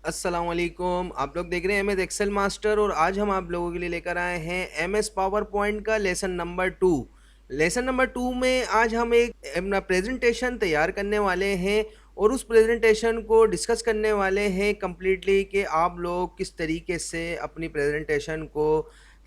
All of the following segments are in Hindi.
अस्सलाम वालेकुम। आप लोग देख रहे हैं एमएस एक्सेल मास्टर और आज हम आप लोगों के लिए लेकर आए हैं एमएस पावर पॉइंट का लेसन नंबर 2। लेसन नंबर 2 में आज हम एक अपना प्रेजेंटेशन तैयार करने वाले हैं और उस प्रेजेंटेशन को डिस्कस करने वाले हैं कम्प्लीटली कि आप लोग किस तरीके से अपनी प्रेजेंटेशन को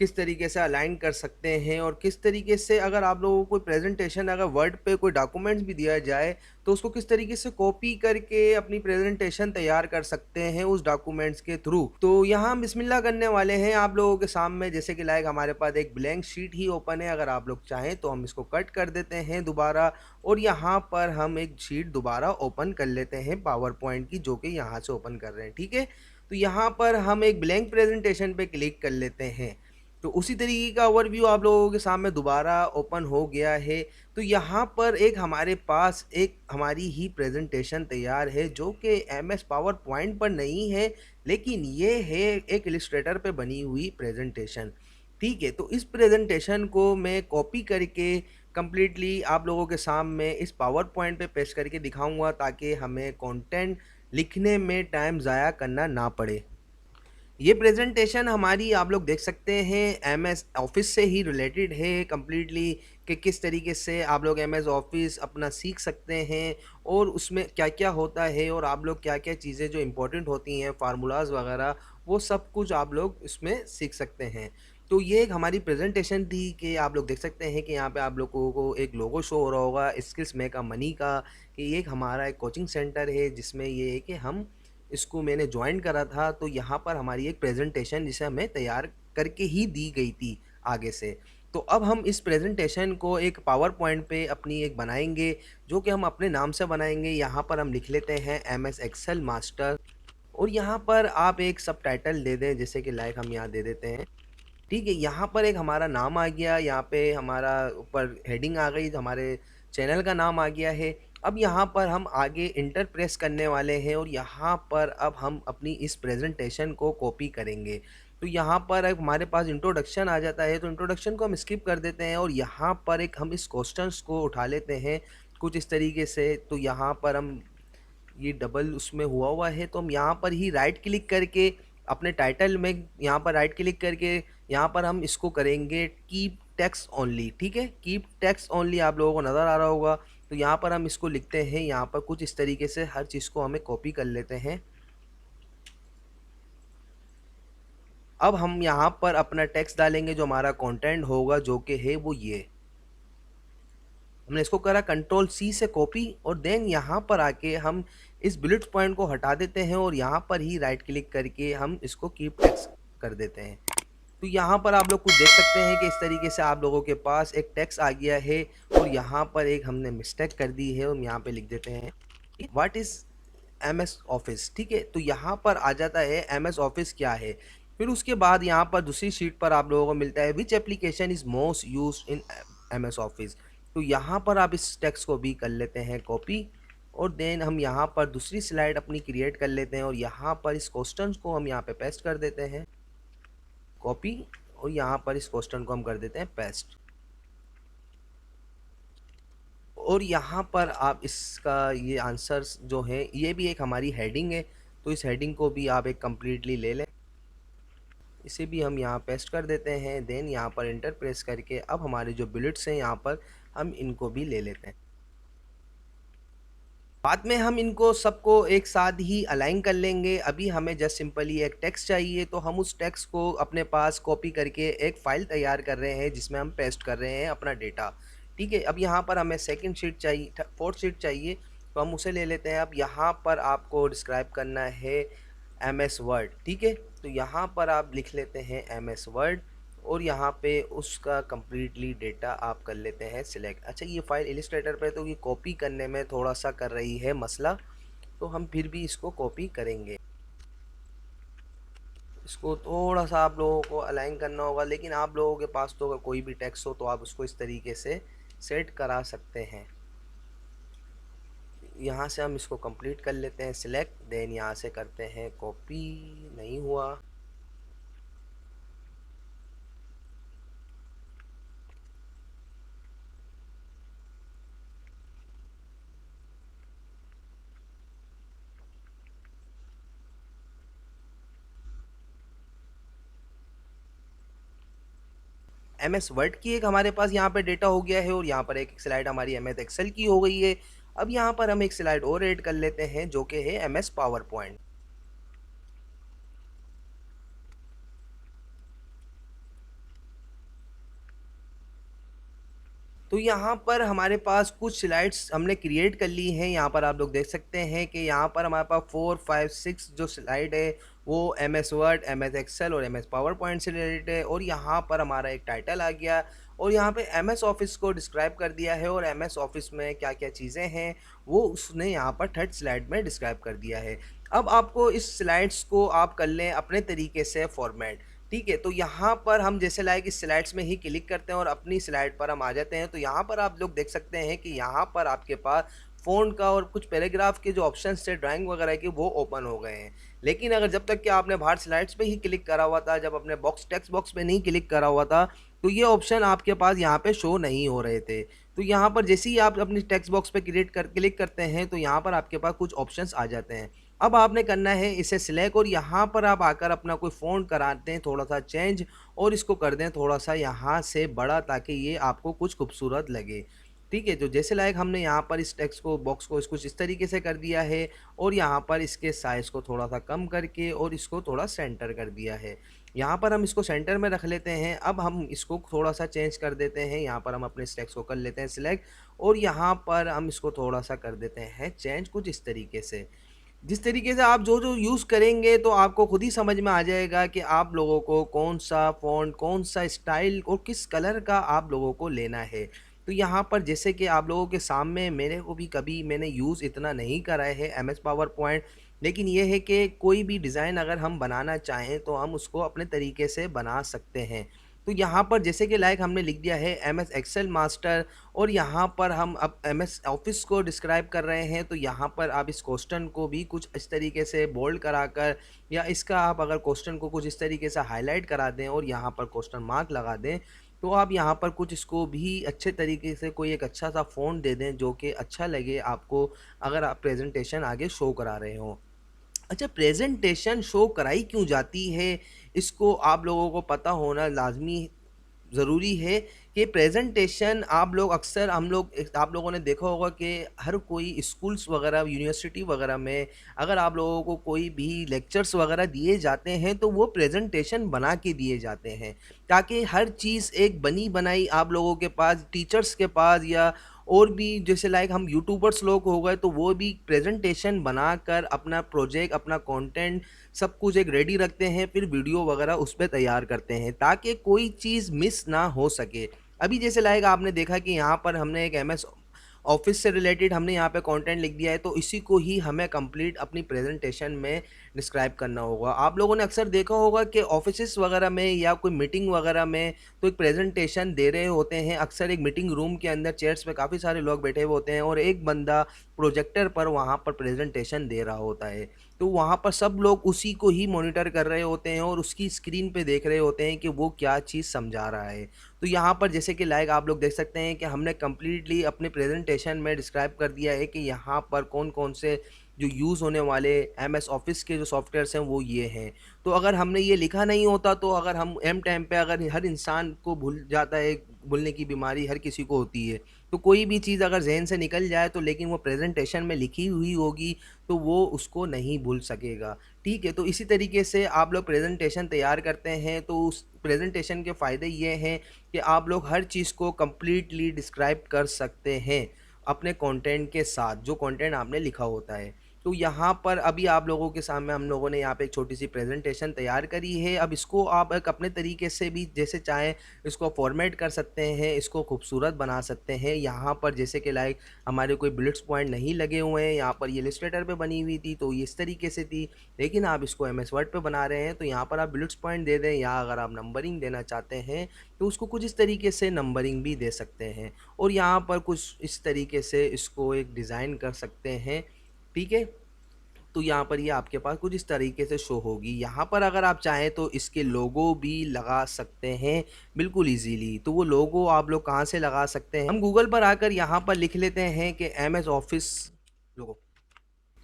किस तरीके से अलाइन कर सकते हैं और किस तरीके से अगर आप लोगों को कोई प्रेजेंटेशन अगर वर्ड पे कोई डॉक्यूमेंट्स भी दिया जाए तो उसको किस तरीके से कॉपी करके अपनी प्रेजेंटेशन तैयार कर सकते हैं उस डॉक्यूमेंट्स के थ्रू। तो यहाँ हम बिस्मिल्लाह करने वाले हैं आप लोगों के सामने। जैसे कि लाइक हमारे पास एक ब्लैंक शीट ही ओपन है, अगर आप लोग चाहें तो हम इसको कट कर देते हैं दोबारा और यहाँ पर हम एक शीट दोबारा ओपन कर लेते हैं पावर पॉइंट की, जो कि यहाँ से ओपन कर रहे हैं। ठीक है, तो यहाँ पर हम एक ब्लैंक प्रेजेंटेशन पे क्लिक कर लेते हैं। तो उसी तरीके का ओवरव्यू आप लोगों के सामने दोबारा ओपन हो गया है। तो यहाँ पर एक हमारे पास एक हमारी ही प्रेजेंटेशन तैयार है जो कि एमएस पावर पॉइंट पर नहीं है, लेकिन ये है एक इलिस्ट्रेटर पे बनी हुई प्रेजेंटेशन। ठीक है, तो इस प्रेजेंटेशन को मैं कॉपी करके कम्प्लीटली आप लोगों के सामने इस पावर पॉइंट पे पेस्ट करके दिखाऊंगा ताकि हमें कंटेंट लिखने में टाइम ज़ाया करना ना पड़े। ये प्रेजेंटेशन हमारी आप लोग देख सकते हैं एमएस ऑफिस से ही रिलेटेड है कम्प्लीटली, कि किस तरीके से आप लोग एमएस ऑफिस अपना सीख सकते हैं और उसमें क्या क्या होता है और आप लोग क्या क्या चीज़ें जो इम्पोर्टेंट होती हैं फार्मूलाज वगैरह वो सब कुछ आप लोग इसमें सीख सकते हैं। तो ये एक हमारी प्रेजेंटेशन थी कि आप लोग देख सकते हैं कि यहाँ पे आप लोगों को एक लोगो शो हो रहा होगा स्किल्स मेक अ मनी का, कि ये एक हमारा एक कोचिंग सेंटर है जिसमें ये है कि हम इसको मैंने ज्वाइन करा था। तो यहाँ पर हमारी एक प्रेजेंटेशन जिसे हमें तैयार करके ही दी गई थी आगे से। तो अब हम इस प्रेजेंटेशन को एक पावर पॉइंट पे अपनी एक बनाएंगे, जो कि हम अपने नाम से बनाएंगे। यहाँ पर हम लिख लेते हैं एम एस एक्सेल मास्टर और यहाँ पर आप एक सब टाइटल दे दें, जैसे कि लाइक हम यहाँ दे देते हैं। ठीक है, यहाँ पर एक हमारा नाम आ गया, यहाँ पे हमारा ऊपर हेडिंग आ गई, हमारे चैनल का नाम आ गया है। अब यहाँ पर हम आगे इंटर प्रेस करने वाले हैं और यहाँ पर अब हम अपनी इस प्रेजेंटेशन को कॉपी करेंगे। तो यहाँ पर एक हमारे पास इंट्रोडक्शन आ जाता है, तो इंट्रोडक्शन को हम स्किप कर देते हैं और यहाँ पर एक हम इस क्वेश्चंस को उठा लेते हैं कुछ इस तरीके से। तो यहाँ पर हम ये डबल उसमें हुआ है, तो हम यहाँ पर ही राइट क्लिक करके अपने टाइटल में यहाँ पर राइट क्लिक करके यहाँ पर हम इसको करेंगे कीप टेक्स्ट ओनली। ठीक है, कीप टेक्स्ट ओनली आप लोगों को नज़र आ रहा होगा। तो यहाँ पर हम इसको लिखते हैं, यहाँ पर कुछ इस तरीके से हर चीज़ को हमें कॉपी कर लेते हैं। अब हम यहाँ पर अपना टेक्स्ट डालेंगे, जो हमारा कंटेंट होगा जो कि है वो ये। हमने इसको करा कंट्रोल सी से कॉपी और देन यहाँ पर आके हम इस बुलेट पॉइंट को हटा देते हैं और यहाँ पर ही राइट क्लिक करके हम इसको कीप टेक्स्ट कर देते हैं। तो यहाँ पर आप लोग कुछ देख सकते हैं कि इस तरीके से आप लोगों के पास एक टेक्स्ट आ गया है और यहाँ पर एक हमने मिस्टेक कर दी है। हम यहाँ पे लिख देते हैं what is M S Office. ठीक है, तो यहाँ पर आ जाता है एम एस ऑफिस क्या है। फिर उसके बाद यहाँ पर दूसरी शीट पर आप लोगों को मिलता है which application is most use in M S Office. तो यहाँ पर आप इस टेक्स्ट को भी कर लेते हैं कॉपी और देन हम यहाँ पर दूसरी स्लाइड अपनी क्रिएट कर लेते हैं और यहाँ पर इस क्वेश्चन को हम यहाँ पे पेस्ट कर देते हैं कॉपी और यहाँ पर इस क्वेश्चन को हम कर देते हैं पेस्ट। और यहाँ पर आप इसका ये आंसर्स जो हैं ये भी एक हमारी हेडिंग है, तो इस हेडिंग को भी आप एक कम्प्लीटली ले लें। इसे भी हम यहाँ पेस्ट कर देते हैं, देन यहाँ पर इंटर प्रेस करके अब हमारे जो बुलेट्स हैं यहाँ पर हम इनको भी ले लेते हैं। बाद में हम इनको सबको एक साथ ही अलाइन कर लेंगे। अभी हमें जस्ट सिंपली एक टेक्स्ट चाहिए, तो हम उस टेक्स्ट को अपने पास कॉपी करके एक फ़ाइल तैयार कर रहे हैं जिसमें हम पेस्ट कर रहे हैं अपना डेटा। ठीक है, अब यहाँ पर हमें सेकंड शीट चाहिए, फोर्थ शीट चाहिए, तो हम उसे ले लेते हैं। अब यहाँ पर आपको डिस्क्राइब करना है एम एस वर्ड। ठीक है, तो यहाँ पर आप लिख लेते हैं एम एस वर्ड और यहाँ पे उसका कम्प्लीटली डेटा आप कर लेते हैं सिलेक्ट। अच्छा, ये फाइल इलिस्ट्रेटर पे तो ये कॉपी करने में थोड़ा सा कर रही है मसला, तो हम फिर भी इसको कॉपी करेंगे। इसको थोड़ा सा आप लोगों को अलाइन करना होगा, लेकिन आप लोगों के पास तो अगर कोई भी टेक्स्ट हो तो आप उसको इस तरीके से सेट करा सकते हैं। यहाँ से हम इसको कंप्लीट कर लेते हैं सिलेक्ट, देन यहाँ से करते हैं कॉपी, नहीं हुआ। एम एस वर्ड की एक हमारे पास यहाँ पे डेटा हो गया है और यहाँ पर एक स्लाइड हमारी एम एस एक्सेल की हो गई है। अब यहाँ पर हम एक स्लाइड और ऐड कर लेते हैं जो कि है एम एस पावर पॉइंट। तो यहाँ पर हमारे पास कुछ स्लाइड्स हमने क्रिएट कर ली हैं। यहाँ पर आप लोग देख सकते हैं कि यहाँ पर हमारे पास 4, 5, 6 जो स्लाइड है वो M S Word, M S Excel और एम एस पावर पॉइंट से रिलेटेड है। और यहाँ पर हमारा एक टाइटल आ गया और यहाँ पे एम एस ऑफिस को डिस्क्राइब कर दिया है और एम एस ऑफिस में क्या क्या चीज़ें हैं वो उसने यहाँ पर थर्ड स्लाइड में डिस्क्राइब कर दिया है। अब आपको इस स्लाइड्स को आप कर लें अपने तरीके से फॉर्मेट। ठीक है, तो यहाँ पर हम जैसे लाइक इस स्लाइड्स में ही क्लिक करते हैं और अपनी स्लाइड पर हम आ जाते हैं। तो यहाँ पर आप लोग देख सकते हैं कि यहाँ पर आपके पास फ़ॉन्ट का और कुछ पैराग्राफ के जो ऑप्शंस थे ड्राइंग वगैरह के वो ओपन हो गए हैं। लेकिन अगर जब तक कि आपने बाहर स्लाइड्स पे ही क्लिक करा हुआ था, जब अपने बॉक्स टेक्स्ट बॉक्स पे नहीं क्लिक करा हुआ था, तो ये ऑप्शन आपके पास यहाँ पे शो नहीं हो रहे थे। तो यहाँ पर जैसे ही आप अपनी टेक्स्ट बॉक्स पे क्लिक करते हैं तो यहाँ पर आपके पास कुछ ऑप्शंस आ जाते हैं। अब आपने करना है इसे सिलेक्ट और यहाँ पर आप आकर अपना कोई फ़ॉन्ट कराते हैं थोड़ा सा चेंज और इसको कर दें थोड़ा सा यहाँ से बड़ा ताकि ये आपको कुछ खूबसूरत लगे। ठीक है, तो जैसे लाइक हमने यहाँ पर इस टेक्स्ट को बॉक्स को कुछ इस तरीके से कर दिया है और यहाँ पर इसके साइज़ को थोड़ा सा कम करके और इसको थोड़ा सेंटर कर दिया है। यहाँ पर हम इसको सेंटर में रख लेते हैं। अब हम इसको थोड़ा सा चेंज कर देते हैं। यहाँ पर हम अपने इस टेक्स्ट को कर लेते हैं सिलेक्ट और यहाँ पर हम इसको थोड़ा सा कर देते हैं चेंज कुछ इस तरीके से। जिस तरीके से आप जो यूज़ करेंगे तो आपको खुद ही समझ में आ जाएगा कि आप लोगों को कौन सा फ़ॉन्ट, कौन सा स्टाइल और किस कलर का आप लोगों को लेना है। तो यहाँ पर जैसे कि आप लोगों के सामने मेरे को भी कभी मैंने यूज़ इतना नहीं करा है एम एस पावर पॉइंट, लेकिन ये है कि कोई भी डिज़ाइन अगर हम बनाना चाहें तो हम उसको अपने तरीके से बना सकते हैं। तो यहाँ पर जैसे कि लाइक हमने लिख दिया है एम एस एक्सेल मास्टर और यहाँ पर हम अब एम एस ऑफिस को डिस्क्राइब कर रहे हैं। तो यहाँ पर आप इस क्वेश्चन को भी कुछ इस तरीके से बोल्ड कराकर या इसका आप अगर क्वेश्चन को कुछ इस तरीके से हाईलाइट करा दें और यहाँ पर क्वेश्चन मार्क लगा दें तो आप यहाँ पर कुछ इसको भी अच्छे तरीके से कोई एक अच्छा सा फ़ॉन्ट दे दें जो कि अच्छा लगे आपको अगर आप प्रेजेंटेशन आगे शो करा रहे हों। अच्छा, प्रेजेंटेशन शो कराई क्यों जाती है, इसको आप लोगों को पता होना लाज़मी ज़रूरी है कि प्रेजेंटेशन आप लोग अक्सर आप लोगों ने देखा होगा कि हर कोई स्कूल्स वगैरह यूनिवर्सिटी वगैरह में अगर आप लोगों को कोई भी लेक्चर्स वगैरह दिए जाते हैं तो वो प्रेजेंटेशन बना के दिए जाते हैं ताकि हर चीज़ एक बनी बनाई आप लोगों के पास टीचर्स के पास या और भी जैसे लाइक हम यूट्यूबर्स लोग हो गए तो वो भी प्रेजेंटेशन बनाकर अपना प्रोजेक्ट अपना कंटेंट सब कुछ एक रेडी रखते हैं, फिर वीडियो वगैरह उस पर तैयार करते हैं ताकि कोई चीज़ मिस ना हो सके। अभी जैसे लाइक आपने देखा कि यहाँ पर हमने एक एम एस ऑफिस से रिलेटेड हमने यहाँ पे कंटेंट लिख दिया है तो इसी को ही हमें कंप्लीट अपनी प्रेजेंटेशन में डिस्क्राइब करना होगा। आप लोगों ने अक्सर देखा होगा कि ऑफिसेस वगैरह में या कोई मीटिंग वगैरह में तो एक प्रेजेंटेशन दे रहे होते हैं। अक्सर एक मीटिंग रूम के अंदर चेयर्स पे काफ़ी सारे लोग बैठे हुए होते हैं और एक बंदा प्रोजेक्टर पर वहाँ पर प्रेजेंटेशन दे रहा होता है। तो वहाँ पर सब लोग उसी को ही मॉनिटर कर रहे होते हैं और उसकी स्क्रीन पे देख रहे होते हैं कि वो क्या चीज़ समझा रहा है। तो यहाँ पर जैसे कि लाइक आप लोग देख सकते हैं कि हमने कम्प्लीटली अपने प्रेजेंटेशन में डिस्क्राइब कर दिया है कि यहाँ पर कौन कौन से जो यूज़ होने वाले एम एस ऑफिस के जो सॉफ्टवेयर्स हैं वो ये हैं। तो अगर हमने ये लिखा नहीं होता तो अगर हम एम टाइम पे अगर हर इंसान को भूल जाता है, भूलने की बीमारी हर किसी को होती है, तो कोई भी चीज़ अगर जहन से निकल जाए तो लेकिन वो प्रेजेंटेशन में लिखी हुई होगी तो वो उसको नहीं भूल सकेगा। ठीक है, तो इसी तरीके से आप लोग प्रेजेंटेशन तैयार करते हैं तो उस प्रेजेंटेशन के फ़ायदे ये हैं कि आप लोग हर चीज़ को कंप्लीटली डिस्क्राइब कर सकते हैं अपने कंटेंट के साथ, जो कंटेंट आपने लिखा होता है। तो यहाँ पर अभी आप लोगों के सामने हम लोगों ने यहाँ पे एक छोटी सी प्रेजेंटेशन तैयार करी है। अब इसको आप एक अपने तरीके से भी जैसे चाहें इसको फॉर्मेट कर सकते हैं, इसको खूबसूरत बना सकते हैं। यहाँ पर जैसे कि लाइक हमारे कोई बुलेट्स पॉइंट नहीं लगे हुए हैं, यहाँ पर ये इलस्ट्रेटर पे बनी हुई थी तो ये इस तरीके से थी, लेकिन आप इसको एम एस वर्ड पे बना रहे हैं तो यहाँ पर आप बुलेट्स पॉइंट दे दें या अगर आप नंबरिंग देना चाहते हैं तो उसको कुछ इस तरीके से नंबरिंग भी दे सकते हैं और यहाँ पर कुछ इस तरीके से इसको एक डिज़ाइन कर सकते हैं। ठीक है, तो यहाँ पर ये आपके पास कुछ इस तरीके से शो होगी। यहाँ पर अगर आप चाहें तो इसके लोगो भी लगा सकते हैं बिल्कुल इजीली। तो वो लोगो आप लोग कहाँ से लगा सकते हैं, हम गूगल पर आकर यहाँ पर लिख लेते हैं कि एम एस ऑफिस लोगो।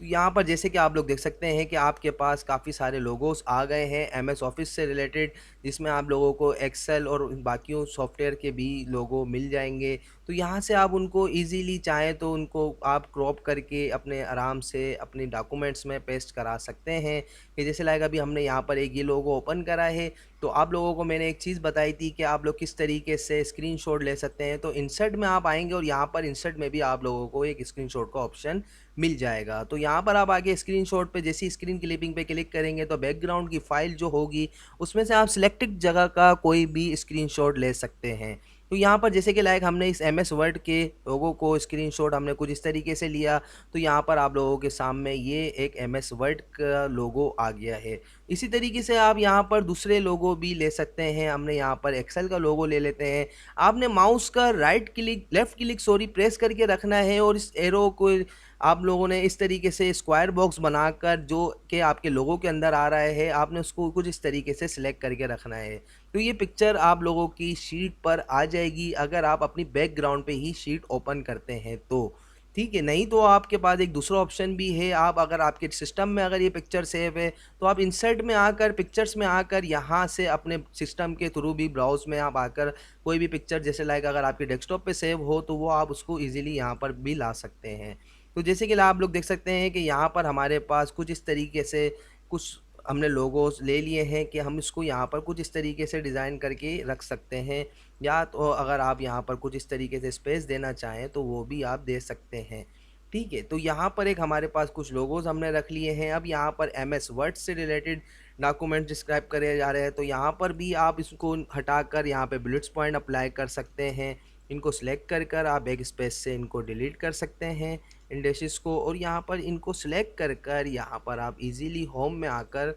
तो यहाँ पर जैसे कि आप लोग देख सकते हैं कि आपके पास काफ़ी सारे लोगोस आ गए हैं एमएस ऑफिस से रिलेटेड, जिसमें आप लोगों को एक्सेल और बाकी सॉफ्टवेयर के भी लोगो मिल जाएंगे। तो यहाँ से आप उनको इजीली चाहें तो उनको आप क्रॉप करके अपने आराम से अपने डॉक्यूमेंट्स में पेस्ट करा सकते हैं। कि जैसे लाइक अभी हमने यहाँ पर एक ये लोगो ओपन करा है, तो आप लोगों को मैंने एक चीज़ बताई थी कि आप लोग किस तरीके से स्क्रीनशॉट ले सकते हैं। तो इंसर्ट में आप आएंगे और यहाँ पर इंसर्ट में भी आप लोगों को एक स्क्रीनशॉट का ऑप्शन मिल जाएगा। तो यहाँ पर आप आगे स्क्रीनशॉट पे जैसी स्क्रीन क्लिपिंग पे क्लिक करेंगे तो बैकग्राउंड की फाइल जो होगी उसमें से आप सिलेक्टेड जगह का कोई भी स्क्रीनशॉट ले सकते हैं। तो यहाँ पर जैसे कि लाइक हमने इस एमएस वर्ड के लोगों को स्क्रीनशॉट हमने कुछ इस तरीके से लिया, तो यहाँ पर आप लोगों के सामने ये एक एमएस वर्ड का लोगो आ गया है। इसी तरीके से आप यहाँ पर दूसरे लोगो भी ले सकते हैं। हमने यहाँ पर एक्सेल का लोगो ले लेते हैं। आपने माउस का लेफ्ट क्लिक प्रेस करके रखना है और इस एरो को आप लोगों ने इस तरीके से स्क्वायर बॉक्स बनाकर जो कि आपके लोगों के अंदर आ रहा है, आपने उसको कुछ इस तरीके से सिलेक्ट करके रखना है। तो ये पिक्चर आप लोगों की शीट पर आ जाएगी अगर आप अपनी बैकग्राउंड पे ही शीट ओपन करते हैं तो, ठीक है। नहीं तो आपके पास एक दूसरा ऑप्शन भी है, आप अगर आपके सिस्टम में अगर ये पिक्चर सेव है तो आप इंसर्ट में आकर पिक्चर्स में आकर यहाँ से अपने सिस्टम के थ्रू भी ब्राउज में आप आकर कोई भी पिक्चर जैसे लाइक अगर आपके डेस्कटॉप पे सेव हो तो वो आप उसको इजीली यहाँ पर भी ला सकते हैं। तो जैसे कि आप लोग देख सकते हैं कि यहाँ पर हमारे पास कुछ इस तरीके से कुछ हमने लोगोस ले लिए हैं कि हम इसको यहाँ पर कुछ इस तरीके से डिज़ाइन करके रख सकते हैं, या तो अगर आप यहाँ पर कुछ इस तरीके से स्पेस देना चाहें तो वो भी आप दे सकते हैं, ठीक है। तो यहाँ पर एक हमारे पास कुछ लोगोस हमने रख लिए हैं। अब यहाँ पर एमएस वर्ड से रिलेटेड डॉक्यूमेंट डिस्क्राइब करे जा रहे हैं, तो यहाँ पर भी आप इसको हटाकर यहाँ पे बुलेट्स पॉइंट अप्लाई कर सकते हैं। इनको सिलेक्ट कर आप बैक स्पेस से इनको डिलीट कर सकते हैं इंडेक्सेस को, और यहाँ पर इनको सिलेक्ट कर यहाँ पर आप इजीली होम में आकर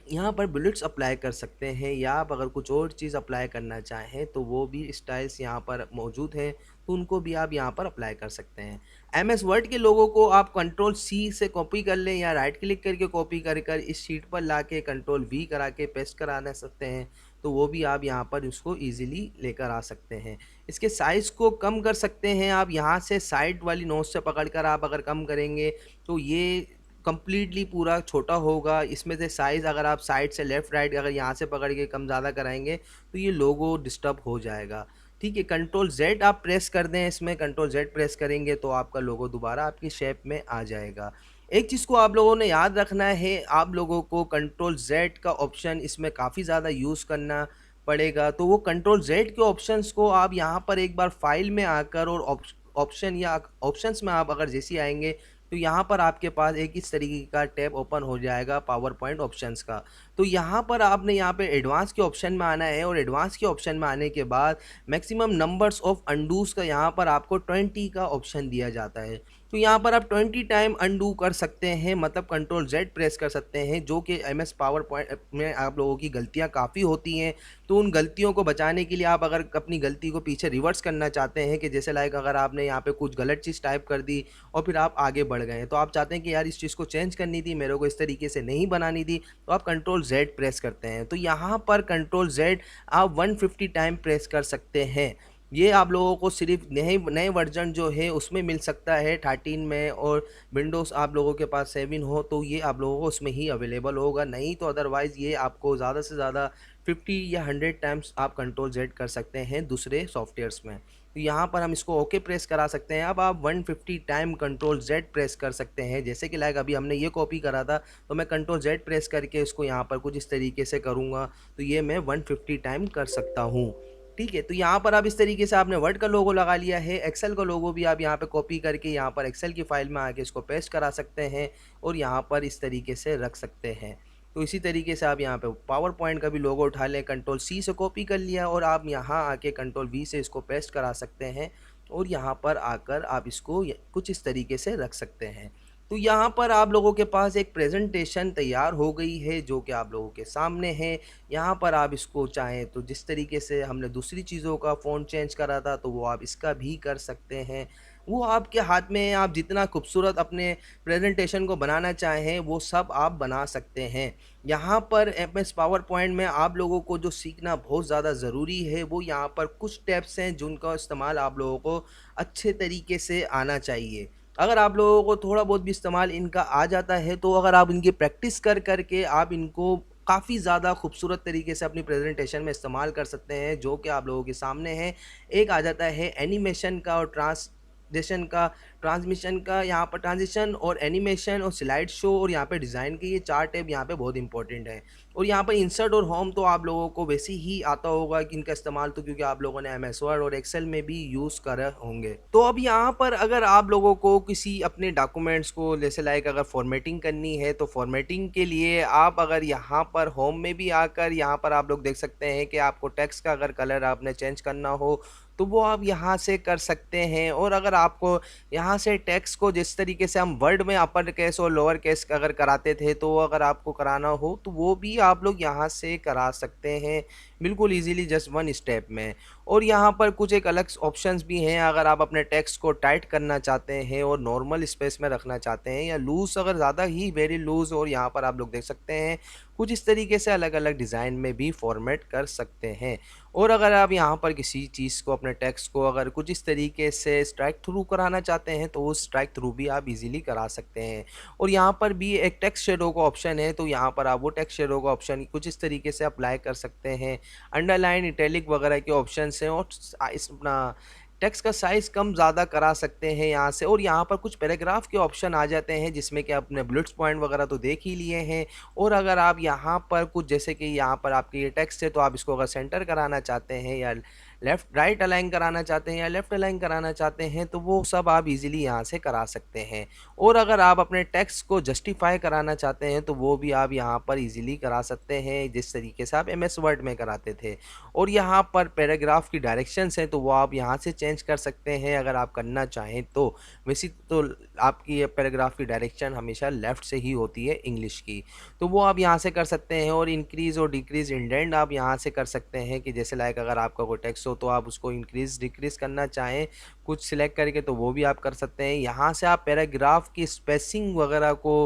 यहाँ पर बुलेट्स अप्लाई कर सकते हैं, या आप अगर कुछ और चीज़ अप्लाई करना चाहें तो वो भी स्टाइल्स यहाँ पर मौजूद हैं, तो उनको भी आप यहाँ पर अप्लाई कर सकते हैं। एमएस वर्ड के लोगों को आप कंट्रोल सी से कॉपी कर लें या राइट क्लिक करके कॉपी कर इस शीट पर ला के कंट्रोल वी करा के पेस्ट करा सकते हैं, तो वो भी आप यहाँ पर उसको ईजिली लेकर आ सकते हैं। इसके साइज़ को कम कर सकते हैं आप यहाँ से साइड वाली नोच से पकड़ कर, आप अगर कम करेंगे तो ये कंप्लीटली पूरा छोटा होगा। इसमें से साइज़ अगर आप साइड से लेफ़्ट राइट अगर यहाँ से पकड़ के कम ज़्यादा कराएंगे तो ये लोगो डिस्टर्ब हो जाएगा, ठीक है। कंट्रोल जेड आप प्रेस कर दें, इसमें कंट्रोल जेड प्रेस करेंगे तो आपका लोगो दोबारा आपकी शेप में आ जाएगा। एक चीज़ को आप लोगों ने याद रखना है, आप लोगों को कंट्रोल जेड का ऑप्शन इसमें काफ़ी ज़्यादा यूज़ करना पड़ेगा। तो वो कंट्रोल जेड के ऑप्शंस को आप यहाँ पर एक बार फाइल में आकर और ऑप्शन या ऑप्शंस में आप अगर जैसे आएंगे तो यहाँ पर आपके पास एक इस तरीके का टैब ओपन हो जाएगा पावर पॉइंट ऑप्शंस का। तो यहाँ पर आपने यहाँ पे एडवांस के ऑप्शन में आना है, और एडवांस के ऑप्शन में आने के बाद मैक्सिमम नंबर्स ऑफ अंडूज का यहाँ पर आपको 20 का ऑप्शन दिया जाता है। तो यहाँ पर आप 20 टाइम अंडू कर सकते हैं, मतलब कंट्रोल जेड प्रेस कर सकते हैं, जो कि एमएस पावर पॉइंट में आप लोगों की गलतियाँ काफ़ी होती हैं। तो उन गलतियों को बचाने के लिए आप अगर अपनी गलती को पीछे रिवर्स करना चाहते हैं कि जैसे लाइक अगर आपने यहाँ पे कुछ गलत चीज़ टाइप कर दी और फिर आप आगे बढ़ गए, तो आप चाहते हैं कि यार इस चीज़ को चेंज करनी थी, मेरे को इस तरीके से नहीं बनानी थी, तो आप कंट्रोल जेड प्रेस करते हैं। तो यहाँ पर कंट्रोल जेड आप 150 टाइम प्रेस कर सकते हैं। ये आप लोगों को सिर्फ नए वर्जन जो है उसमें मिल सकता है 13 में, और विंडोज़ आप लोगों के पास 7 हो तो ये आप लोगों को उसमें ही अवेलेबल होगा। नहीं तो अदरवाइज़ ये आपको ज़्यादा से ज़्यादा 50 या 100 टाइम्स आप कंट्रोल जेड कर सकते हैं दूसरे सॉफ्टवेयर्स में। तो यहाँ पर हम इसको ओके प्रेस करा सकते हैं। अब आप 150 टाइम कंट्रोल जेड प्रेस कर सकते हैं। जैसे कि लाइक अभी हमने ये कॉपी करा था, तो मैं कंट्रोल जेड प्रेस करके इसको यहाँ पर कुछ इस तरीके से करूँगा, तो ये मैं 150 टाइम कर सकता हूँ, ठीक है। तो यहाँ पर आप इस तरीके से आपने वर्ड का लोगो लगा लिया है। एक्सेल का लोगो भी आप यहाँ पे कॉपी करके यहाँ पर एक्सेल की फाइल में आके इसको पेस्ट करा सकते हैं और यहाँ पर इस तरीके से रख सकते हैं। तो इसी तरीके से आप यहाँ पे पावर पॉइंट का भी लोगो उठा लें, कंट्रोल सी से कॉपी कर लिया और आप यहाँ आके कंट्रोल वी से इसको पेस्ट करा सकते हैं, और यहाँ पर आकर आप इसको कुछ इस तरीके से रख सकते हैं। तो यहाँ पर आप लोगों के पास एक प्रेजेंटेशन तैयार हो गई है जो कि आप लोगों के सामने है। यहाँ पर आप इसको चाहें तो जिस तरीके से हमने दूसरी चीज़ों का फ़ॉन्ट चेंज करा था तो वो आप इसका भी कर सकते हैं। वो आपके हाथ में है, आप जितना खूबसूरत अपने प्रेजेंटेशन को बनाना चाहें वो सब आप बना सकते हैं। यहाँ पर एमएस पावर पॉइंट में आप लोगों को जो सीखना बहुत ज़्यादा ज़रूरी है वो यहाँ पर कुछ टिप्स हैं जिनका इस्तेमाल आप लोगों को अच्छे तरीके से आना चाहिए। अगर आप लोगों को थोड़ा बहुत भी इस्तेमाल इनका आ जाता है, तो अगर आप इनकी प्रैक्टिस कर के आप इनको काफ़ी ज़्यादा खूबसूरत तरीके से अपनी प्रेजेंटेशन में इस्तेमाल कर सकते हैं, जो कि आप लोगों के सामने है। एक आ जाता है एनिमेशन का और ट्रांसलेशन का, ट्रांसमिशन का, यहाँ पर ट्रांजिशन और एनिमेशन और स्लाइड शो और यहाँ पे डिज़ाइन के ये 4 टैब यहाँ पे बहुत इंपॉर्टेंट है। और यहाँ पर इंसर्ट और होम तो आप लोगों को वैसे ही आता होगा कि इनका इस्तेमाल, तो क्योंकि आप लोगों ने एमएस वर्ड और एक्सेल में भी यूज़ करे होंगे। तो अब यहाँ पर अगर आप लोगों को किसी अपने डॉक्यूमेंट्स को जैसे लाइक अगर फॉर्मेटिंग करनी है, तो फॉर्मेटिंग के लिए आप अगर यहाँ पर होम में भी आकर यहाँ पर आप लोग देख सकते हैं कि आपको टेक्स्ट का अगर कलर आपने चेंज करना हो, तो वो आप यहाँ से कर सकते हैं। और अगर आपको यहाँ से टेक्स्ट को जिस तरीके से हम वर्ड में अपर केस और लोअर केस अगर कराते थे, तो अगर आपको कराना हो तो वो भी आप लोग यहाँ से करा सकते हैं बिल्कुल इजीली, जस्ट वन स्टेप में। और यहाँ पर कुछ एक अलग ऑप्शंस भी हैं, अगर आप अपने टेक्स्ट को टाइट करना चाहते हैं और नॉर्मल स्पेस में रखना चाहते हैं, या लूज अगर ज़्यादा ही वेरी लूज, और यहाँ पर आप लोग देख सकते हैं कुछ इस तरीके से अलग अलग डिज़ाइन में भी फॉर्मेट कर सकते हैं। और अगर आप यहाँ पर किसी चीज़ को अपने टेक्स्ट को अगर कुछ इस तरीके से स्ट्राइक थ्रू कराना चाहते हैं, तो वो स्ट्राइक थ्रू भी आप इजीली करा सकते हैं। और यहाँ पर भी एक टेक्स्ट शेडो का ऑप्शन है, तो यहाँ पर आप वो टेक्स्ट शेडो का ऑप्शन कुछ इस तरीके से अप्लाई कर सकते हैं। अंडरलाइन, इटैलिक वगैरह के ऑप्शंस हैं, और इस अपना टेक्स्ट का साइज़ कम ज़्यादा करा सकते हैं यहाँ से। और यहाँ पर कुछ पैराग्राफ के ऑप्शन आ जाते हैं, जिसमें कि आपने बुलेट्स पॉइंट वगैरह तो देख ही लिए हैं। और अगर आप यहाँ पर कुछ जैसे कि यहाँ पर आपके ये टेक्स्ट है, तो आप इसको अगर सेंटर कराना चाहते हैं, या लेफ़्ट राइट अलाइन कराना चाहते हैं, या लेफ़्ट अलाइन कराना चाहते हैं, तो वो सब आप इजीली यहाँ से करा सकते हैं। और अगर आप अपने टेक्स्ट को जस्टिफाई कराना चाहते हैं, तो वो भी आप यहाँ पर इजीली करा सकते हैं, जिस तरीके से आप एमएस वर्ड में कराते थे। और यहाँ पर पैराग्राफ की डायरेक्शंस हैं, तो वो आप यहाँ से चेंज कर सकते हैं अगर आप करना चाहें तो। वैसे तो आपकी ये पैराग्राफ की डायरेक्शन हमेशा लेफ़्ट से ही होती है इंग्लिश की, तो वो आप यहाँ से कर सकते हैं। और इंक्रीज़ और डिक्रीज़ इंडेंट आप यहाँ से कर सकते हैं, कि जैसे लाइक अगर आपका कोई टेक्स्ट हो, तो आप उसको इंक्रीज़ डिक्रीज़ करना चाहें कुछ सिलेक्ट करके, तो वो भी आप कर सकते हैं। यहाँ से आप पैराग्राफ की स्पेसिंग वगैरह को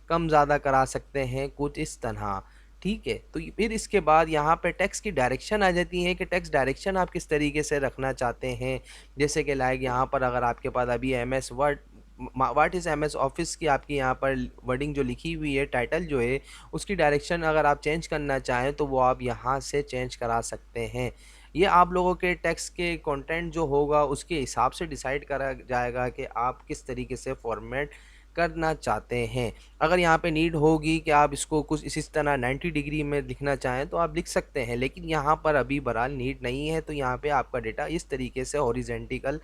कम ज़्यादा करा सकते हैं कुछ इस तरह, ठीक है। तो फिर इसके बाद यहाँ पे टेक्स्ट की डायरेक्शन आ जाती है, कि टेक्स्ट डायरेक्शन आप किस तरीके से रखना चाहते हैं। जैसे कि लाइक यहाँ पर अगर आपके पास अभी MS word what is MS office की आपकी यहाँ पर वर्डिंग जो लिखी हुई है, टाइटल जो है, उसकी डायरेक्शन अगर आप चेंज करना चाहें, तो वो आप यहाँ से चेंज करा सकते हैं। ये आप लोगों के टेक्स्ट के कंटेंट जो होगा उसके हिसाब से डिसाइड करा जाएगा कि आप किस तरीके से फॉर्मेट करना चाहते हैं। अगर यहाँ पे नीड होगी कि आप इसको कुछ इसी तरह 90 डिग्री में लिखना चाहें, तो आप लिख सकते हैं, लेकिन यहाँ पर अभी बहरहाल नीड नहीं है। तो यहाँ पे आपका डेटा इस तरीके से हॉरिजेंटल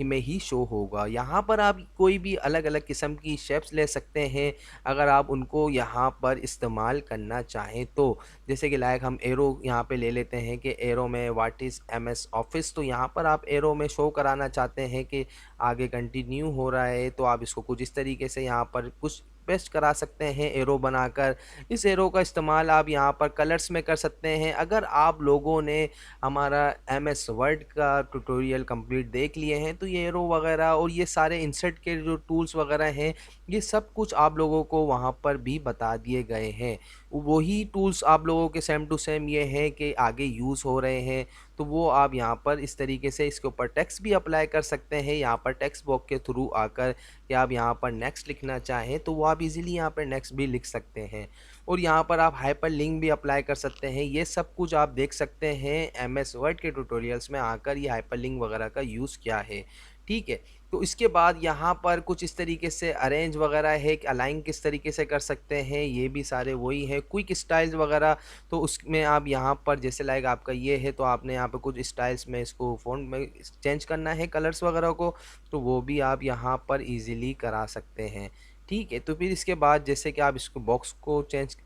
में ही शो होगा। यहाँ पर आप कोई भी अलग अलग किस्म की शेप्स ले सकते हैं, अगर आप उनको यहाँ पर इस्तेमाल करना चाहें तो। जैसे कि लाइक हम एरो यहाँ पे ले लेते हैं, कि एरो में व्हाट इज़ एमएस ऑफिस, तो यहाँ पर आप एरो में शो कराना चाहते हैं कि आगे कंटिन्यू हो रहा है, तो आप इसको कुछ इस तरीके से यहाँ पर कुछ पेस्ट करा सकते हैं एरो बनाकर। इस एरो का इस्तेमाल आप यहाँ पर कलर्स में कर सकते हैं। अगर आप लोगों ने हमारा एमएस वर्ड का ट्यूटोरियल कंप्लीट देख लिए हैं, तो ये एरो वगैरह और ये सारे इंसर्ट के जो टूल्स वगैरह हैं, ये सब कुछ आप लोगों को वहाँ पर भी बता दिए गए हैं। वही टूल्स आप लोगों के सेम टू सेम ये हैं कि आगे यूज़ हो रहे हैं, तो वो आप यहाँ पर इस तरीके से इसके ऊपर टेक्स्ट भी अप्लाई कर सकते हैं। यहाँ पर टेक्स्ट बॉक्स के थ्रू आकर कि आप यहाँ पर नेक्स्ट लिखना चाहें, तो वो आप इजीली यहाँ पर नेक्स्ट भी लिख सकते हैं। और यहाँ पर आप हाइपर लिंक भी अप्लाई कर सकते हैं। ये सब कुछ आप देख सकते हैं एमएस वर्ड के ट्यूटोरियल्स में आकर, ये हाइपर लिंक वगैरह का यूज़ क्या है, ठीक है। तो इसके बाद यहाँ पर कुछ इस तरीके से अरेंज वगैरह है, कि अलाइन किस तरीके से कर सकते हैं, ये भी सारे वही है। क्विक स्टाइल्स वगैरह, तो उसमें आप यहाँ पर जैसे लाइक आपका ये है, तो आपने यहाँ पे कुछ स्टाइल्स में इसको फ़ॉन्ट में चेंज करना है कलर्स वगैरह को, तो वो भी आप यहाँ पर इजीली करा सकते हैं, ठीक है। तो फिर इसके बाद जैसे कि आप इसको बॉक्स को चेंज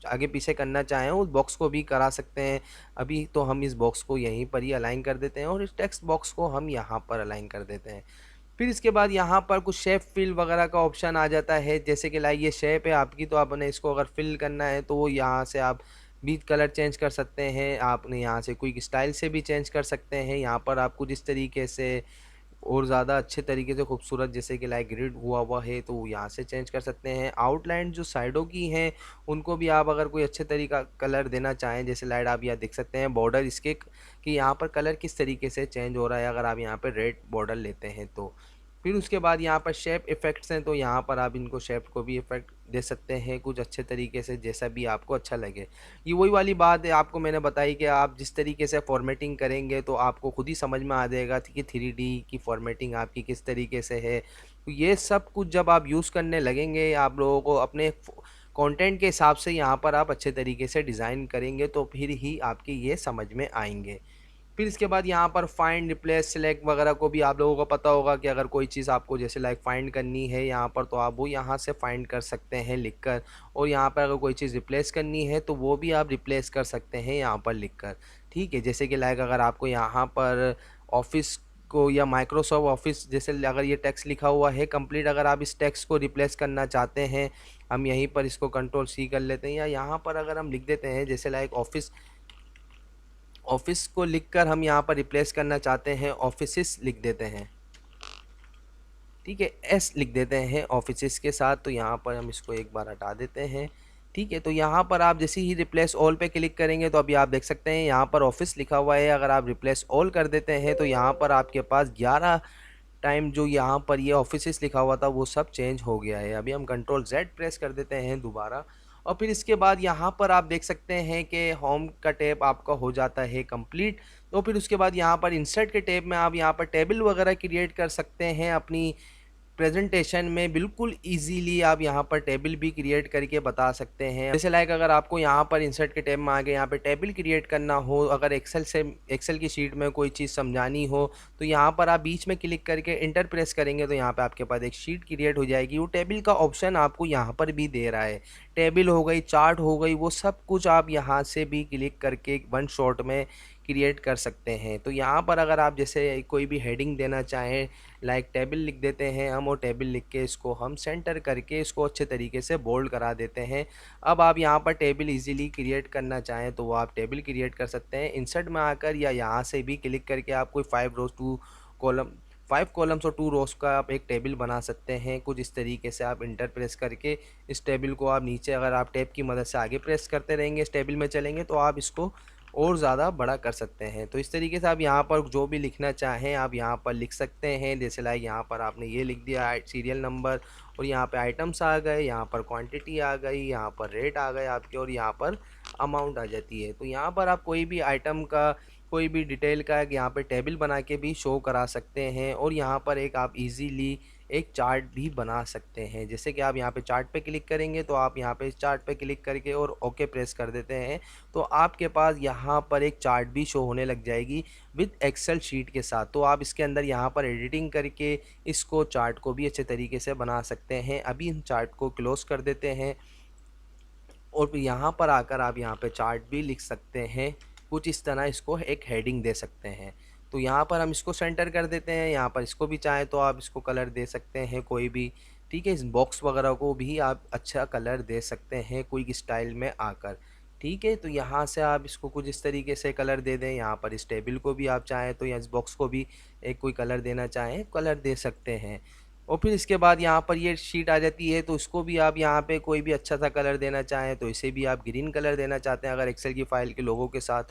आगे पीछे करना चाहें, उस बॉक्स को भी करा सकते हैं। अभी तो हम इस बॉक्स को यहीं पर ही अलाइन कर देते हैं, और इस टेक्स्ट बॉक्स को हम यहाँ पर अलाइन कर देते हैं। फिर इसके बाद यहाँ पर कुछ शेप फिल वगैरह का ऑप्शन आ जाता है, जैसे कि लाइक ये शेप है आपकी, तो आपने इसको अगर फिल करना है, तो वो यहाँ से आप भी कलर चेंज कर सकते हैं। आपने यहाँ से क्विक स्टाइल से भी चेंज कर सकते हैं। यहाँ पर आपको जिस तरीके से और ज़्यादा अच्छे तरीके से खूबसूरत, जैसे कि लाइक ग्रिड हुआ हुआ है, तो यहाँ से चेंज कर सकते हैं। आउटलाइन जो साइडों की हैं, उनको भी आप अगर कोई अच्छे तरीका कलर देना चाहें, जैसे लाइट आप यहाँ देख सकते हैं बॉर्डर इसके कि यहाँ पर कलर किस तरीके से चेंज हो रहा है, अगर आप यहाँ पर रेड बॉर्डर लेते हैं तो। फिर उसके बाद यहाँ पर शेप इफ़ेक्ट्स हैं, तो यहाँ पर आप इनको शेप को भी इफ़ेक्ट दे सकते हैं कुछ अच्छे तरीके से, जैसा भी आपको अच्छा लगे। ये वही वाली बात है आपको मैंने बताई कि आप जिस तरीके से फॉर्मेटिंग करेंगे तो आपको खुद ही समझ में आ जाएगा कि 3D की फॉर्मेटिंग आपकी किस तरीके से है। तो ये सब कुछ जब आप यूज़ करने लगेंगे, आप लोगों को अपने कंटेंट के हिसाब से यहाँ पर आप अच्छे तरीके से डिज़ाइन करेंगे तो फिर ही आपके ये समझ में आएंगे। फिर इसके बाद यहाँ पर फाइंड, रिप्लेस, सेलेक्ट वगैरह को भी आप लोगों को पता होगा कि अगर कोई चीज़ आपको जैसे लाइक फाइंड करनी है यहाँ पर, तो आप वो यहाँ से फाइंड कर सकते हैं लिखकर। और यहाँ पर अगर कोई चीज़ रिप्लेस करनी है तो वो भी आप रिप्लेस कर सकते हैं यहाँ पर लिखकर। ठीक है, जैसे कि लाइक अगर आपको यहाँ पर ऑफिस को या माइक्रोसॉफ्ट ऑफिस जैसे अगर ये टेक्स्ट लिखा हुआ है कंप्लीट, अगर आप इस टेक्स्ट को रिप्लेस करना चाहते हैं, हम यहीं पर इसको कंट्रोल C कर लेते हैं, या यहाँ पर अगर हम लिख देते हैं जैसे लाइक ऑफिस, ऑफिस को लिखकर हम यहाँ पर रिप्लेस करना चाहते हैं ऑफिसेस लिख देते हैं। ठीक है, एस लिख देते हैं ऑफिसेस के साथ, तो यहाँ पर हम इसको एक बार हटा देते हैं। ठीक है, तो यहाँ पर आप जैसे ही रिप्लेस ऑल पे क्लिक करेंगे तो अभी आप देख सकते हैं यहाँ पर ऑफिस लिखा हुआ है। अगर आप रिप्लेस ऑल कर देते हैं तो यहाँ पर आपके पास 11 टाइम जो यहाँ पर ये ऑफिसेस लिखा हुआ था वो सब चेंज हो गया है। अभी हम कंट्रोल Z प्रेस कर देते हैं दोबारा, और फिर इसके बाद यहाँ पर आप देख सकते हैं कि होम का टैब आपका हो जाता है कंप्लीट। तो फिर उसके बाद यहाँ पर इंसर्ट के टैब में आप यहाँ पर टेबल वगैरह क्रिएट कर सकते हैं अपनी प्रेजेंटेशन में। बिल्कुल इजीली आप यहाँ पर टेबल भी क्रिएट करके बता सकते हैं। जैसे लाइक अगर आपको यहाँ पर इंसर्ट के टैब में आके यहाँ पे टेबल क्रिएट करना हो, अगर एक्सेल की शीट में कोई चीज़ समझानी हो, तो यहाँ पर आप बीच में क्लिक करके इंटर प्रेस करेंगे तो यहाँ पे आपके पास एक शीट क्रिएट हो जाएगी। वो टेबल का ऑप्शन आपको यहाँ पर भी दे रहा है, टेबल हो गई, चार्ट हो गई, वो सब कुछ आप यहाँ से भी क्लिक करके वन शॉट में क्रिएट कर सकते हैं। तो यहाँ पर अगर आप जैसे कोई भी हेडिंग देना चाहें, लाइक टेबल लिख देते हैं हम, और टेबल लिख के इसको हम सेंटर करके इसको अच्छे तरीके से बोल्ड करा देते हैं। अब आप यहाँ पर टेबल इजीली क्रिएट करना चाहें तो वो आप टेबल क्रिएट कर सकते हैं इंसर्ट में आकर, या यहाँ से भी क्लिक करके आप कोई 5 रोज 2 कॉलम 5 कॉलम्स और 2 रोज का आप एक टेबल बना सकते हैं। कुछ इस तरीके से आप इंटर प्रेस करके इस टेबल को आप नीचे, अगर आप टैब की मदद से आगे प्रेस करते रहेंगे इस टेबल में चलेंगे तो आप इसको और ज़्यादा बड़ा कर सकते हैं। तो इस तरीके से आप यहाँ पर जो भी लिखना चाहें आप यहाँ पर लिख सकते हैं। जैसे लाइक यहाँ पर आपने ये लिख दिया सीरियल नंबर, और यहाँ पे आइटम्स आ गए, यहाँ पर क्वांटिटी आ गई, यहाँ पर रेट आ गए आपके, और यहाँ पर अमाउंट आ जाती है। तो यहाँ पर आप कोई भी आइटम का, कोई भी डिटेल का यहाँ पे टेबल बना के भी शो करा सकते हैं, और यहाँ पर एक आप इजीली एक चार्ट भी बना सकते हैं। जैसे कि आप यहाँ पे चार्ट पे क्लिक करेंगे तो आप यहाँ पे चार्ट पे क्लिक करके और ओके प्रेस कर देते हैं तो आपके पास यहाँ पर एक चार्ट भी शो होने लग जाएगी विद एक्सेल शीट के साथ। तो आप इसके अंदर यहाँ पर एडिटिंग करके इसको चार्ट को भी अच्छे तरीके से बना सकते हैं। अभी हम चार्ट को क्लोज कर देते हैं, और फिर यहाँ पर आकर आप यहाँ पे चार्ट भी लिख सकते हैं। कुछ इस तरह इसको एक हेडिंग दे सकते हैं। तो यहाँ पर हम इसको सेंटर कर देते हैं, यहाँ पर इसको भी चाहें तो आप इसको कलर दे सकते हैं कोई भी। ठीक है, इस बॉक्स वगैरह को भी आप अच्छा कलर दे सकते हैं क्विक स्टाइल में आकर। ठीक है, तो यहाँ से आप इसको कुछ इस तरीके से कलर दे दें। यहाँ पर इस टेबल को भी आप चाहें तो, या इस बॉक्स को भी एक कोई कलर देना चाहें कलर दे सकते हैं। और फिर इसके बाद यहाँ पर ये शीट आ जाती है, तो इसको भी आप यहाँ पे कोई भी अच्छा सा कलर देना चाहें तो इसे भी आप ग्रीन कलर देना चाहते हैं अगर एक्सेल की फ़ाइल के लोगों के साथ,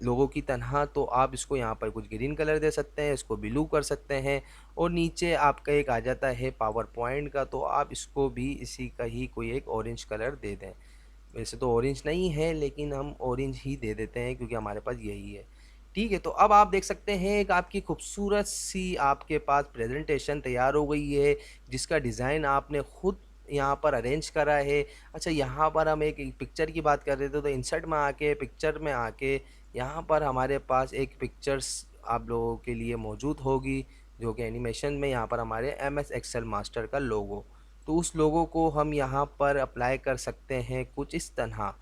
लोगों की तरह, तो आप इसको यहाँ पर कुछ ग्रीन कलर दे सकते हैं, इसको ब्लू कर सकते हैं। और नीचे आपका एक आ जाता है पावर पॉइंट का, तो आप इसको भी इसी का ही कोई एक ऑरेंज कलर दे दें। वैसे तो ऑरेंज नहीं है लेकिन हम ऑरेंज ही दे देते हैं क्योंकि हमारे पास यही है। ठीक है, तो अब आप देख सकते हैं एक आपकी खूबसूरत सी आपके पास प्रेजेंटेशन तैयार हो गई है जिसका डिज़ाइन आपने खुद यहाँ पर अरेंज करा है। अच्छा, यहाँ पर हम एक पिक्चर की बात कर रहे थे, तो इंसर्ट में आके पिक्चर में आके यहाँ पर हमारे पास एक पिक्चर्स आप लोगों के लिए मौजूद होगी जो कि एनिमेशन में यहाँ पर हमारे MS एक्सेल मास्टर का लोगो, तो उस लोगों को हम यहाँ पर अप्लाई कर सकते हैं कुछ इस तरह।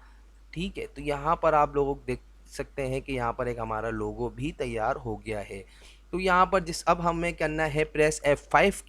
ठीक है, तो यहाँ पर आप लोग देख सकते हैं कि यहाँ पर एक हमारा लोगो भी तैयार हो गया है। तो यहाँ पर जिस अब हमें करना है प्रेस F5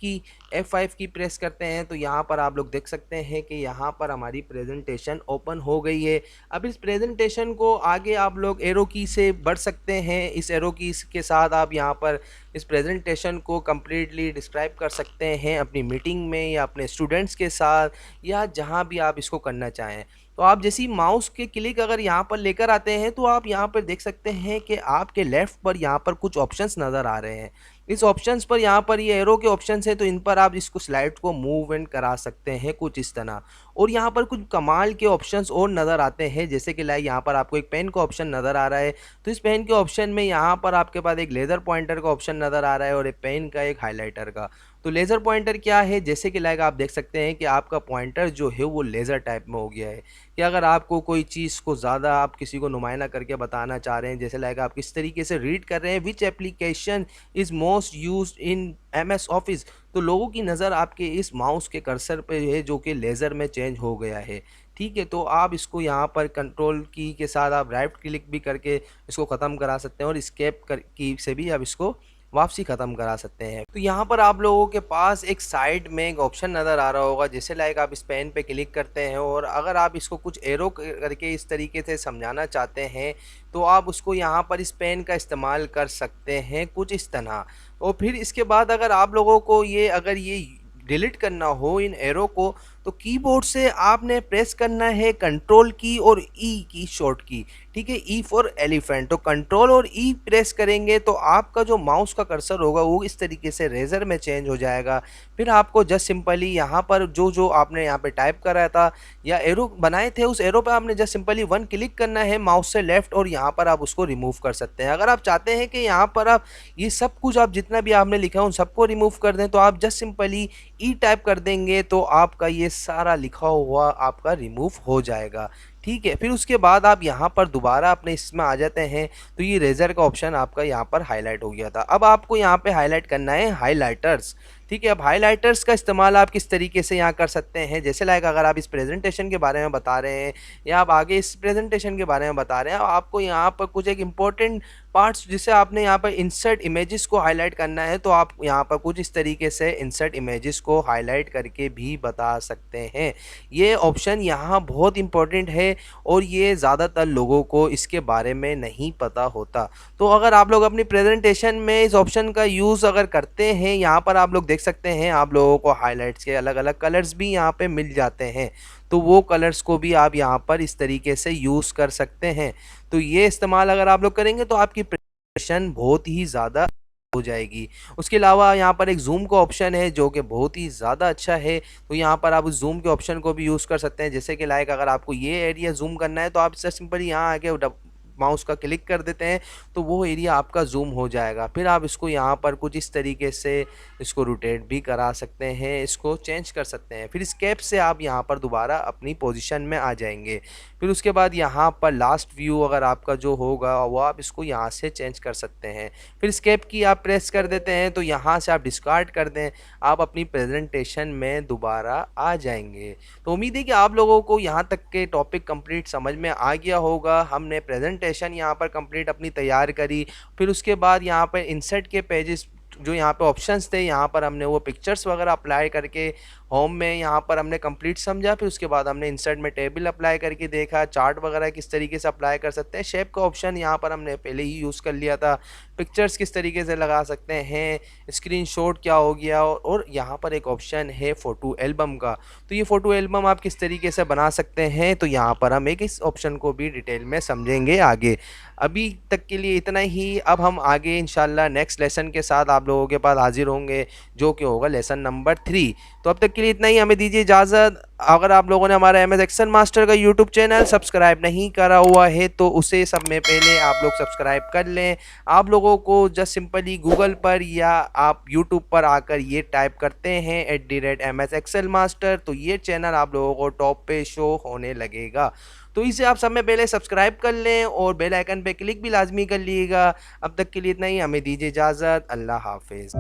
की प्रेस करते हैं तो यहाँ पर आप लोग देख सकते हैं कि यहाँ पर हमारी प्रेजेंटेशन ओपन हो गई है। अब इस प्रेजेंटेशन को आगे आप लोग एरो की से बढ़ सकते हैं। इस एरो की के साथ आप यहाँ पर इस प्रेजेंटेशन को कम्प्लीटली डिस्क्राइब कर सकते हैं अपनी मीटिंग में या अपने स्टूडेंट्स के साथ या जहाँ भी आप इसको करना चाहें। तो आप जैसे ही माउस के क्लिक अगर यहाँ पर लेकर आते हैं तो आप यहाँ पर देख सकते हैं कि आपके लेफ़्ट पर यहाँ पर कुछ ऑप्शंस नज़र आ रहे हैं। इस ऑप्शंस पर यहाँ पर ये एरो के ऑप्शंस है, तो इन पर आप इसको स्लाइड को मूव एंड करा सकते हैं कुछ इस तरह। और यहाँ पर कुछ कमाल के ऑप्शंस और नज़र आते हैं, जैसे कि लाइक यहाँ पर आपको एक पेन का ऑप्शन नज़र आ रहा है, तो इस पेन के ऑप्शन में यहाँ पर आपके पास एक लेज़र पॉइंटर का ऑप्शन नज़र आ रहा है और एक पेन का, एक हाइलाइटर का। तो लेज़र पॉइंटर क्या है, जैसे कि लाइक आप देख सकते हैं कि आपका पॉइंटर जो है वो लेज़र टाइप में हो गया है, कि अगर आपको कोई चीज़ को ज़्यादा आप किसी को नुमाइंदा करके बताना चाह रहे हैं, जैसे लाइक आप किस तरीके से रीड कर रहे हैं विच application is most used in MS office, तो लोगों की नज़र आपके इस माउस के कर्सर पे है जो कि लेज़र में चेंज हो गया है। ठीक है, तो आप इसको यहाँ पर कंट्रोल की के साथ आप राइट क्लिक भी करके इसको ख़त्म करा सकते हैं और एस्केप कर की से भी आप इसको वापसी ख़त्म करा सकते हैं। तो यहाँ पर आप लोगों के पास एक साइड में एक ऑप्शन नज़र आ रहा होगा, जैसे लाइक आप इस पेन पे क्लिक करते हैं और अगर आप इसको कुछ एरो करके इस तरीके से समझाना चाहते हैं, तो आप उसको यहाँ पर इस पेन का इस्तेमाल कर सकते हैं कुछ इस तरह। और फिर इसके बाद अगर आप लोगों को ये अगर ये डिलीट करना हो इन एरो को, तो कीबोर्ड से आपने प्रेस करना है कंट्रोल की और ई की शॉर्ट की। ठीक है, ई फॉर एलिफेंट, तो कंट्रोल और ई प्रेस करेंगे तो आपका जो माउस का कर्सर होगा वो इस तरीके से रेजर में चेंज हो जाएगा। फिर आपको जस्ट सिंपली यहाँ पर जो जो आपने यहाँ पे टाइप करा था या एरो बनाए थे, उस एरो पे आपने जस्ट सिंपली वन क्लिक करना है माउस से लेफ्ट और यहाँ पर आप उसको रिमूव कर सकते हैं। अगर आप चाहते हैं कि यहाँ पर आप ये सब कुछ आप जितना भी आपने लिखा है उन सबको रिमूव कर दें, तो आप जस्ट सिंपली ई टाइप कर देंगे तो आपका ये सारा लिखा हुआ आपका रिमूव हो जाएगा। ठीक है, फिर उसके बाद आप यहाँ पर दोबारा अपने इसमें आ जाते हैं, तो ये रेजर का ऑप्शन आपका यहाँ पर हाईलाइट हो गया था। अब आपको यहाँ पे हाईलाइट करना है हाइलाइटर्स। ठीक है, अब हाइलाइटर्स का इस्तेमाल आप किस तरीके से यहाँ कर सकते हैं, जैसे लाइक अगर आप इस प्रेजेंटेशन के बारे में बता रहे हैं या आप आगे इस प्रेजेंटेशन के बारे में बता रहे हैं, आपको यहाँ पर कुछ एक इम्पोर्टेंट पार्ट्स जिसे आपने यहाँ पर इंसर्ट इमेजेस को हाईलाइट करना है, तो आप यहाँ पर कुछ इस तरीके से इंसर्ट इमेजेस को हाईलाइट करके भी बता सकते हैं। ये ऑप्शन यहाँ बहुत इंपॉर्टेंट है और ये ज़्यादातर लोगों को इसके बारे में नहीं पता होता। तो अगर आप लोग अपनी प्रेजेंटेशन में इस ऑप्शन का यूज़ अगर करते हैं, यहाँ पर आप लोग देख सकते हैं आप लोगों को हाइलाइट्स के अलग अलग कलर्स भी यहाँ पे मिल जाते हैं, तो वो कलर्स को भी आप यहाँ पर इस तरीके से यूज़ कर सकते हैं। तो ये इस्तेमाल अगर आप लोग करेंगे तो आपकी प्रेजेंटेशन बहुत ही ज़्यादा हो जाएगी। उसके अलावा यहाँ पर एक जूम का ऑप्शन है जो कि बहुत ही ज़्यादा अच्छा है, तो यहाँ पर आप उस जूम के ऑप्शन को भी यूज़ कर सकते हैं। जैसे कि लाइक अगर आपको ये एरिया जूम करना है तो आप इससे सिंपली यहाँ आके माउस का क्लिक कर देते हैं तो वो एरिया आपका जूम हो जाएगा। फिर आप इसको यहाँ पर कुछ इस तरीके से इसको रोटेट भी करा सकते हैं, इसको चेंज कर सकते हैं। फिर स्केप से आप यहाँ पर दोबारा अपनी पोजीशन में आ जाएंगे। फिर उसके बाद यहाँ पर लास्ट व्यू अगर आपका जो होगा वो आप इसको यहाँ से चेंज कर सकते हैं। फिर स्केप की आप प्रेस कर देते हैं तो यहाँ से आप डिस्कार्ड कर दें, आप अपनी प्रेजेंटेशन में दोबारा आ जाएंगे। तो उम्मीद है कि आप लोगों को यहाँ तक के टॉपिक कंप्लीट समझ में आ गया होगा। हमने प्रेजेंटेशन यहाँ पर कंप्लीट अपनी तैयार करी, फिर उसके बाद यहाँ पर इंसर्ट के पेजेस जो यहाँ पे ऑप्शंस थे, यहाँ पर हमने वो पिक्चर्स वगैरह अप्लाई करके होम में यहाँ पर हमने कंप्लीट समझा। फिर उसके बाद हमने इंसर्ट में टेबल अप्लाई करके देखा, चार्ट वगैरह किस तरीके से अप्लाई कर सकते हैं, शेप का ऑप्शन यहाँ पर हमने पहले ही यूज़ कर लिया था, पिक्चर्स किस तरीके से लगा सकते हैं, स्क्रीनशॉट क्या हो गया, और यहाँ पर एक ऑप्शन है फ़ोटो एल्बम का, तो ये फ़ोटो एल्बम आप किस तरीके से बना सकते हैं, तो यहाँ पर हम एक इस ऑप्शन को भी डिटेल में समझेंगे आगे। अभी तक के लिए इतना ही, अब हम आगे इंशाल्लाह नेक्स्ट लेसन के साथ आप लोगों के पास हाजिर होंगे जो कि होगा लेसन नंबर 3। तो अब तक के लिए इतना ही, हमें दीजिए इजाज़त। अगर आप लोगों ने हमारा MS एक्सेल मास्टर का यूट्यूब चैनल सब्सक्राइब नहीं करा हुआ है तो उसे सब में पहले आप लोग सब्सक्राइब कर लें। आप लोगों को जस्ट सिंपली गूगल पर या आप यूट्यूब पर आकर ये टाइप करते हैं @MS एक्सेल मास्टर, तो ये चैनल आप लोगों को टॉप पे शो होने लगेगा। तो इसे आप सब में पहले सब्सक्राइब कर लें और बेल आइकन पे क्लिक भी लाजमी कर लीजिएगा। अब तक के लिए इतना ही, हमें दीजिए इजाज़त। अल्लाह हाफिज़।